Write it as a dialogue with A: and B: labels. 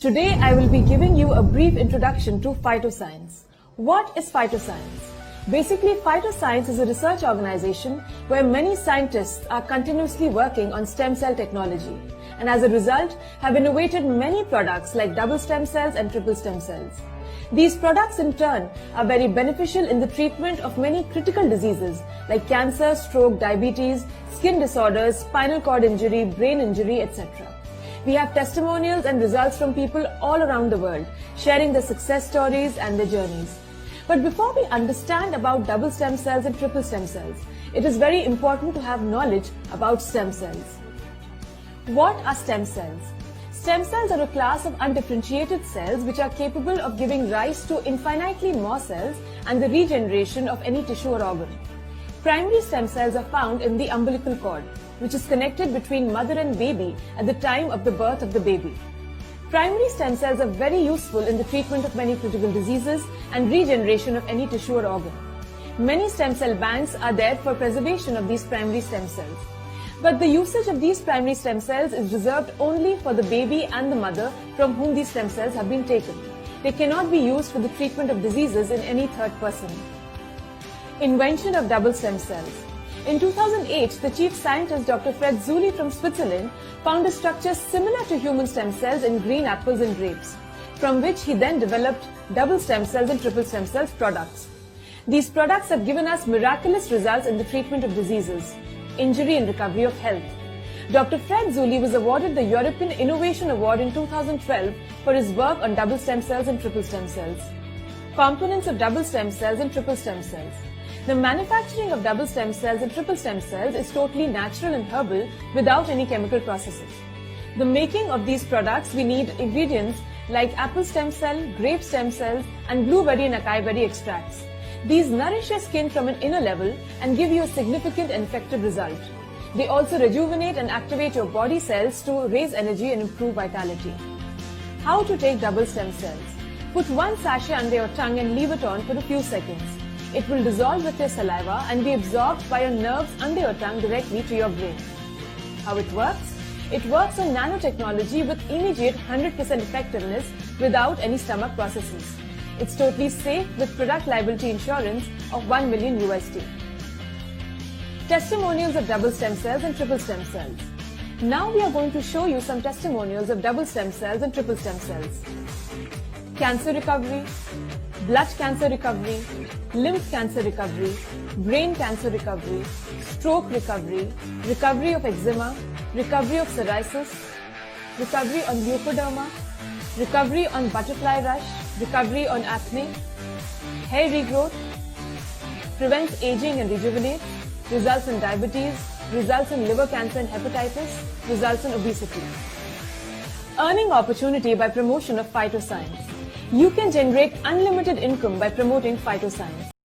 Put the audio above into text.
A: Today I will be giving you a brief introduction to phytoscience. What is phytoscience? Basically, phytoscience is a research organization where many scientists are continuously working on stem cell technology and as a result have innovated many products like double stem cells and triple stem cells. These products in turn are very beneficial in the treatment of many critical diseases like cancer, stroke, diabetes, skin disorders, spinal cord injury, brain injury, etc. We have testimonials and results from people all around the world sharing their success stories and their journeys. But before we understand about double stem cells and triple stem cells, it is very important to have knowledge about stem cells. What are stem cells? Stem cells are a class of undifferentiated cells which are capable of giving rise to infinitely more cells and the regeneration of any tissue or organ. Primary stem cells are found in the umbilical cord, which is connected between mother and baby at the time of the birth of the baby. Primary stem cells are very useful in the treatment of many critical diseases and regeneration of any tissue or organ. Many stem cell banks are there for preservation of these primary stem cells. But the usage of these primary stem cells is reserved only for the baby and the mother from whom these stem cells have been taken. They cannot be used for the treatment of diseases in any third person. Invention of double stem cells. In 2008, the chief scientist Dr. Fred Zulli from Switzerland found a structure similar to human stem cells in green apples and grapes, from which he then developed double stem cells and triple stem cells products. These products have given us miraculous results in the treatment of diseases, injury and recovery of health. Dr. Fred Zulli was awarded the European Innovation Award in 2012 for his work on double stem cells and triple stem cells. Components of double stem cells and triple stem cells. The manufacturing of double stem cells and triple stem cells is totally natural and herbal without any chemical processes. The making of these products, we need ingredients like apple stem cell, grape stem cells, and blueberry and acai berry extracts. These nourish your skin from an inner level and give you a significant and effective result. They also rejuvenate and activate your body cells to raise energy and improve vitality. How to take double stem cells? Put one sachet under your tongue and leave it on for a few seconds. It will dissolve with your saliva and be absorbed by your nerves under your tongue directly to your brain. How it works? It works on nanotechnology with immediate 100% effectiveness without any stomach processes. It's totally safe with product liability insurance of 1 million USD. Testimonials of double stem cells and triple stem cells. Now we are going to show you some testimonials of double stem cells and triple stem cells. Cancer recovery, blood cancer recovery, lymph cancer recovery, brain cancer recovery, stroke recovery, recovery of eczema, recovery of psoriasis, recovery on leukoderma, recovery on butterfly rash, recovery on acne, hair regrowth, prevents aging and rejuvenates, results in diabetes, results in liver cancer and hepatitis, results in obesity. Earning opportunity by promotion of phytoscience. You can generate unlimited income by promoting phytoscience.